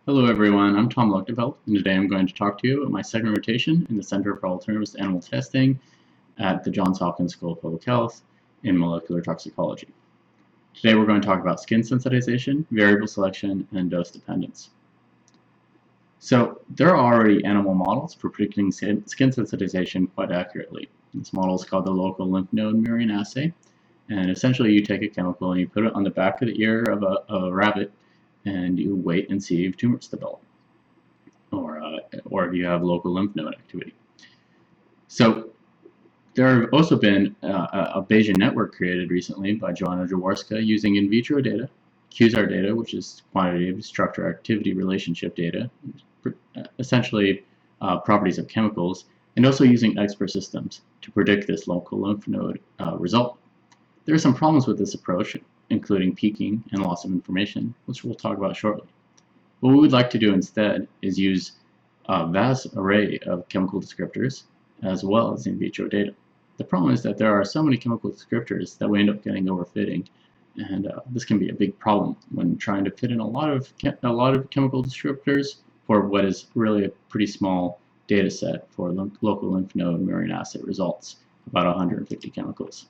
Hello everyone, I'm Tom Luchteveld, and today I'm going to talk to you about my second rotation in the Center for Alternatives to Animal Testing at the Johns Hopkins School of Public Health in molecular toxicology. Today we're going to talk about skin sensitization, variable selection, and dose dependence. So there are already animal models for predicting skin sensitization quite accurately. This model is called the local lymph node mirroring assay, and essentially you take a chemical and you put it on the back of the ear of a rabbit, and you wait and see if tumors develop, or if you have local lymph node activity. So there have also been a Bayesian network created recently by Joanna Jaworska using in vitro data, QSAR data, which is quantitative structure-activity relationship data, essentially properties of chemicals, and also using expert systems to predict this local lymph node result. There are some problems with this approach, including peaking and loss of information, which we'll talk about shortly. What we would like to do instead is use a vast array of chemical descriptors as well as in vitro data. The problem is that there are so many chemical descriptors that we end up getting overfitting, and this can be a big problem when trying to fit in a lot of chemical descriptors for what is really a pretty small data set for local lymph node mirroring assay results, about 150 chemicals.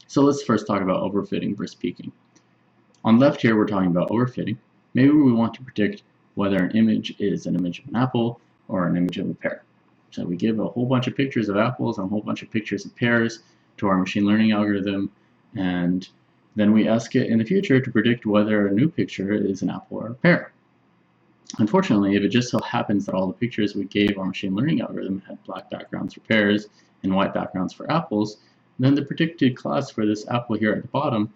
So let's first talk about overfitting versus peaking. On the left here, we're talking about overfitting. Maybe we want to predict whether an image is an image of an apple or an image of a pear. So we give a whole bunch of pictures of apples and a whole bunch of pictures of pears to our machine learning algorithm, and then we ask it in the future to predict whether a new picture is an apple or a pear. Unfortunately, if it just so happens that all the pictures we gave our machine learning algorithm had black backgrounds for pears and white backgrounds for apples, then the predicted class for this apple here at the bottom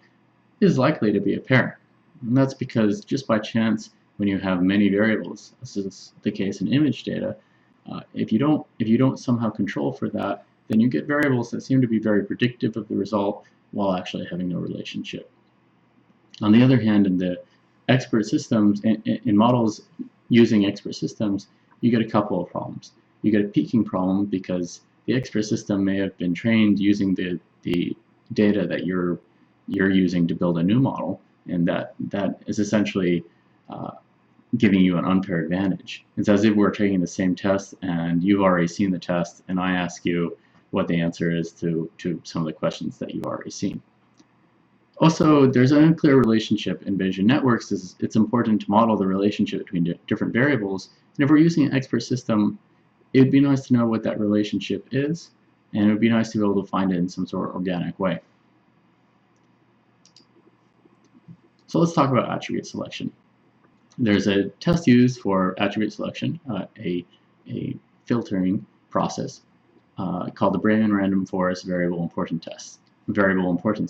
is likely to be a pear. And that's because just by chance, when you have many variables, this is the case in image data, if you don't somehow control for that, then you get variables that seem to be very predictive of the result while actually having no relationship. On the other hand, in the expert systems, in models using expert systems, you get a couple of problems. You get a peaking problem because the expert system may have been trained using the data that you're using to build a new model, and that is essentially giving you an unfair advantage. It's as if we're taking the same test and you've already seen the test, and I ask you what the answer is to some of the questions that you've already seen. Also, there's an unclear relationship in Bayesian networks. It's important to model the relationship between different variables, and if we're using an expert system, it would be nice to know what that relationship is, and it would be nice to be able to find it in some sort of organic way. So let's talk about attribute selection. There's a test used for attribute selection, a filtering process called the Bayesian random forest variable importance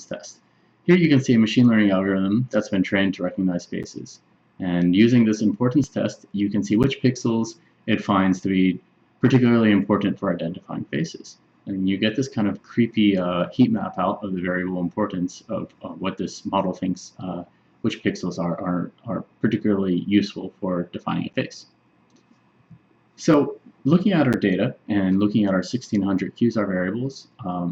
test. Here you can see a machine learning algorithm that's been trained to recognize faces. And using this importance test, you can see which pixels it finds to be particularly important for identifying faces. And you get this kind of creepy heat map out of the variable importance of what this model thinks which pixels are particularly useful for defining a face. So looking at our data and looking at our 1600 QSAR variables,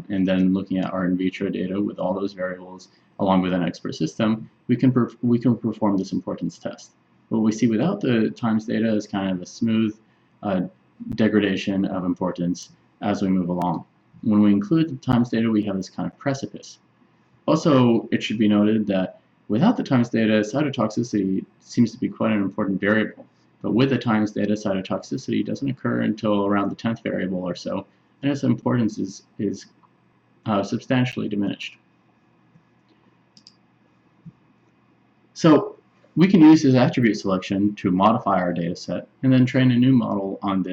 and then looking at our in vitro data with all those variables along with an expert system, we can perform this importance test. What we see without the times data is kind of a smooth degradation of importance as we move along. When we include the times data, we have this kind of precipice. Also, it should be noted that without the times data, cytotoxicity seems to be quite an important variable. But with the times data, cytotoxicity doesn't occur until around the 10th variable or so, and its importance is substantially diminished. So we can use this attribute selection to modify our data set and then train a new model on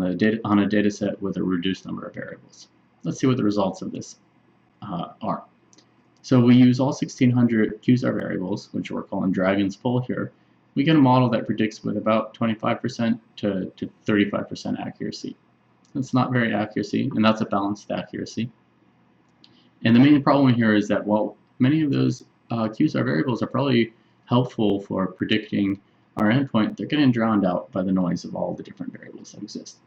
a data set with a reduced number of variables. Let's see what the results of this are. So we use all 1600 QSAR variables, which we're calling Dragon's Pull here. We get a model that predicts with about 25% to 35% accuracy. That's not very accuracy, and that's a balanced accuracy. And the main problem here is that while many of those QSAR variables are probably helpful for predicting our endpoint, they're getting drowned out by the noise of all the different variables that exist.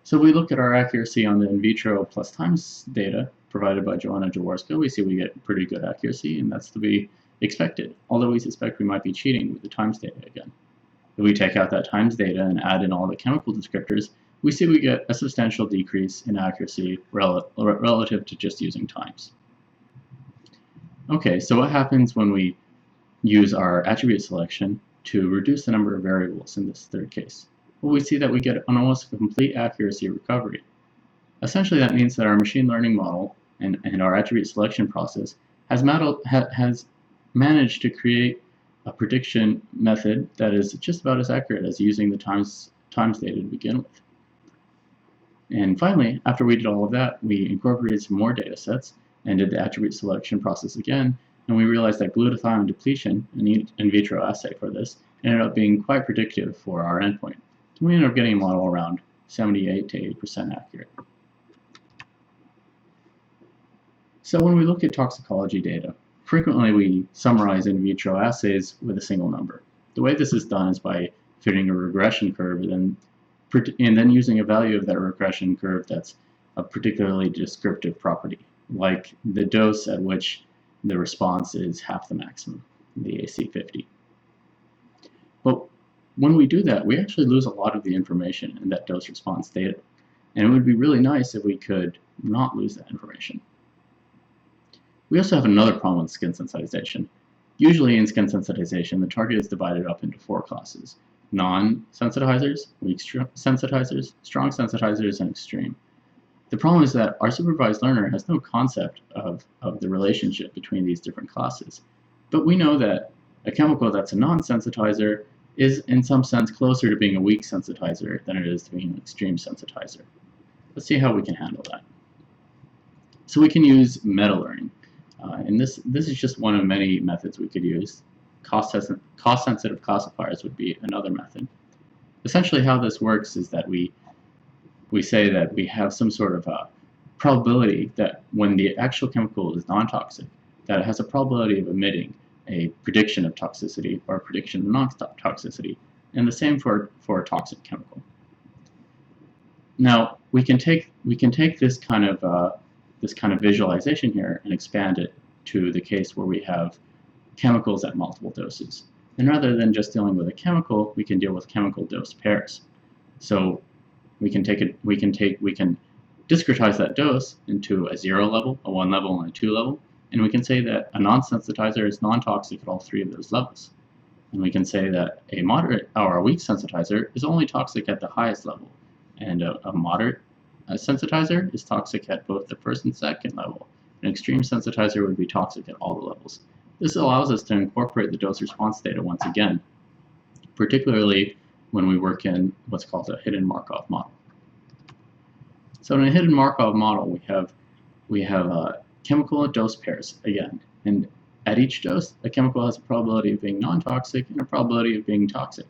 So we look at our accuracy on the in vitro plus times data provided by Joanna Jaworska. We see we get pretty good accuracy, and that's to be expected, although we suspect we might be cheating with the times data again. If we take out that times data and add in all the chemical descriptors, we see we get a substantial decrease in accuracy relative to just using times. Okay, so what happens when we use our attribute selection to reduce the number of variables in this third case? Well, we see that we get an almost complete accuracy recovery. Essentially, that means that our machine learning model and our attribute selection process has managed to create a prediction method that is just about as accurate as using the times data to begin with. And finally, after we did all of that, we incorporated some more data sets and did the attribute selection process again, and we realized that glutathione depletion, an in vitro assay for this, ended up being quite predictive for our endpoint. So we ended up getting a model around 78 to 80% accurate. So when we look at toxicology data, frequently we summarize in vitro assays with a single number. The way this is done is by fitting a regression curve and then using a value of that regression curve that's a particularly descriptive property, like the dose at which the response is half the maximum, the AC50. But when we do that, we actually lose a lot of the information in that dose response data. And it would be really nice if we could not lose that information. We also have another problem with skin sensitization. Usually in skin sensitization, the target is divided up into 4 classes: non-sensitizers, weak sensitizers, strong sensitizers, and extreme. The problem is that our supervised learner has no concept of the relationship between these different classes. But we know that a chemical that's a non-sensitizer is in some sense closer to being a weak sensitizer than it is to being an extreme sensitizer. Let's see how we can handle that. So we can use meta-learning. And this is just one of many methods we could use. Cost-sensitive classifiers would be another method. Essentially how this works is that we say that we have some sort of a probability that when the actual chemical is non-toxic, that it has a probability of emitting a prediction of toxicity or a prediction of non-toxicity, and the same for a toxic chemical. Now we can take this kind of visualization here and expand it to the case where we have chemicals at multiple doses. And rather than just dealing with a chemical, we can deal with chemical dose pairs. So we can discretize that dose into a 0 level, a 1 level, and a 2 level, and we can say that a non-sensitizer is non-toxic at all 3 of those levels. And we can say that a moderate or a weak sensitizer is only toxic at the highest level, and a moderate sensitizer is toxic at both the first and second level. An extreme sensitizer would be toxic at all the levels. This allows us to incorporate the dose response data once again, particularly when we work in what's called a hidden Markov model. So in a hidden Markov model, we have chemical and dose pairs again, and at each dose, a chemical has a probability of being non-toxic and a probability of being toxic.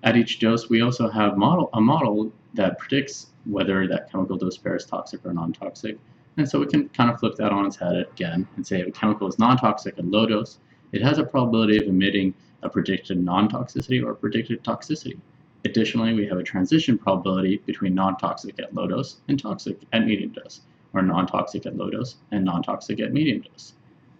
At each dose, we also have a model that predicts whether that chemical dose pair is toxic or non-toxic. And so we can kind of flip that on its head again and say if a chemical is non-toxic at low dose, it has a probability of emitting a predicted non-toxicity or predicted toxicity. Additionally, we have a transition probability between non-toxic at low dose and toxic at medium dose, or non-toxic at low dose and non-toxic at medium dose.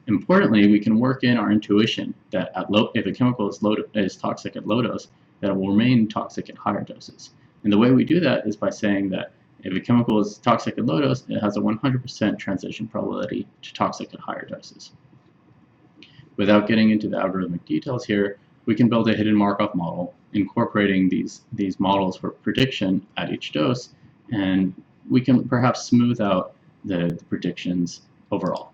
Importantly, we can work in our intuition that if a chemical is toxic at low dose, that it will remain toxic at higher doses. And the way we do that is by saying that if a chemical is toxic at low dose, it has a 100% transition probability to toxic at higher doses. Without getting into the algorithmic details here, we can build a hidden Markov model incorporating these models for prediction at each dose, and we can perhaps smooth out the predictions overall.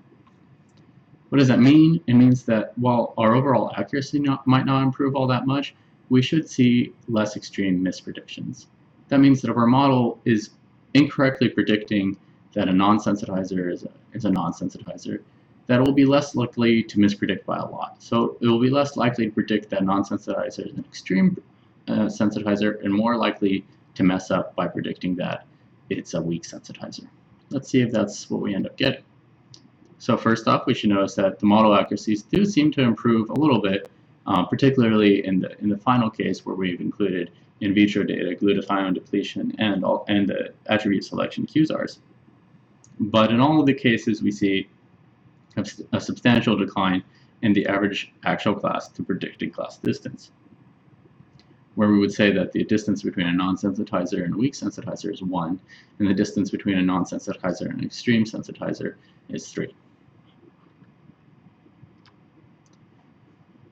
What does that mean? It means that while our overall accuracy might not improve all that much, we should see less extreme mispredictions. That means that if our model is incorrectly predicting that a non-sensitizer is a non-sensitizer, that it will be less likely to mispredict by a lot. So it will be less likely to predict that non-sensitizer is an extreme sensitizer and more likely to mess up by predicting that it's a weak sensitizer. Let's see if that's what we end up getting. So first off, we should notice that the model accuracies do seem to improve a little bit, particularly in the final case where we've included in vitro data, glutathione depletion, and the attribute selection QSARs. But in all of the cases, we see a substantial decline in the average actual class to predicted class distance. where we would say that the distance between a non-sensitizer and a weak sensitizer is 1, and the distance between a non-sensitizer and an extreme sensitizer is 3.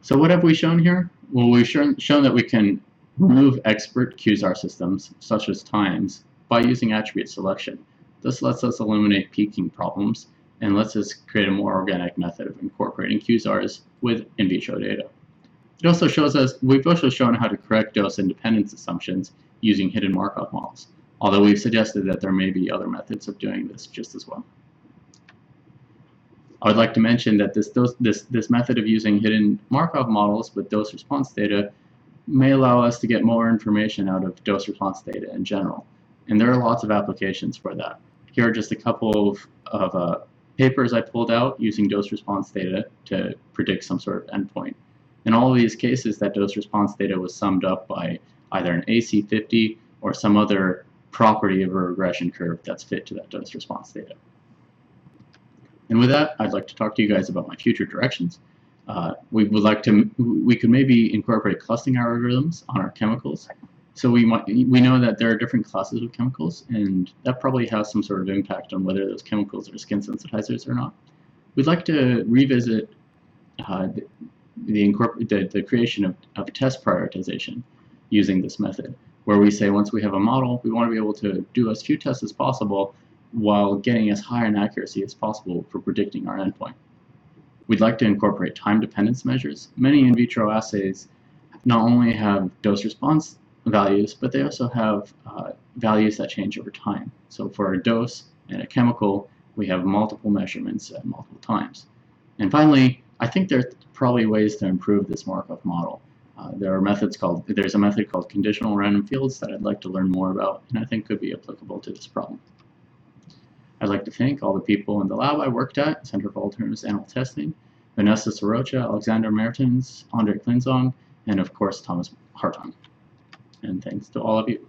So what have we shown here? Well, we've shown that we can remove expert QSAR systems, such as times, by using attribute selection. This lets us eliminate peaking problems and lets us create a more organic method of incorporating QSARs with in vitro data. It also shows us, we've also shown how to correct dose independence assumptions using hidden Markov models, although we've suggested that there may be other methods of doing this just as well. I would like to mention that this method of using hidden Markov models with dose response data may allow us to get more information out of dose response data in general. And there are lots of applications for that. Here are just a couple of papers I pulled out using dose response data to predict some sort of endpoint. In all of these cases, that dose response data was summed up by either an AC50 or some other property of a regression curve that's fit to that dose response data. And with that, I'd like to talk to you guys about my future directions. We could maybe incorporate clustering algorithms on our chemicals. So we know that there are different classes of chemicals, and that probably has some sort of impact on whether those chemicals are skin sensitizers or not. We'd like to revisit the creation of test prioritization using this method, where we say once we have a model, we want to be able to do as few tests as possible while getting as high an accuracy as possible for predicting our endpoint. We'd like to incorporate time dependence measures. Many in vitro assays not only have dose response values, but they also have values that change over time. So for a dose and a chemical, we have multiple measurements at multiple times. And finally, I think there's probably ways to improve this Markov model. There's a method called conditional random fields that I'd like to learn more about, and I think could be applicable to this problem. I'd like to thank all the people in the lab I worked at, Center for Alternative Animal Testing, Vanessa Sorocha, Alexander Mertens, Andre Klinzong, and of course Thomas Hartung. And thanks to all of you.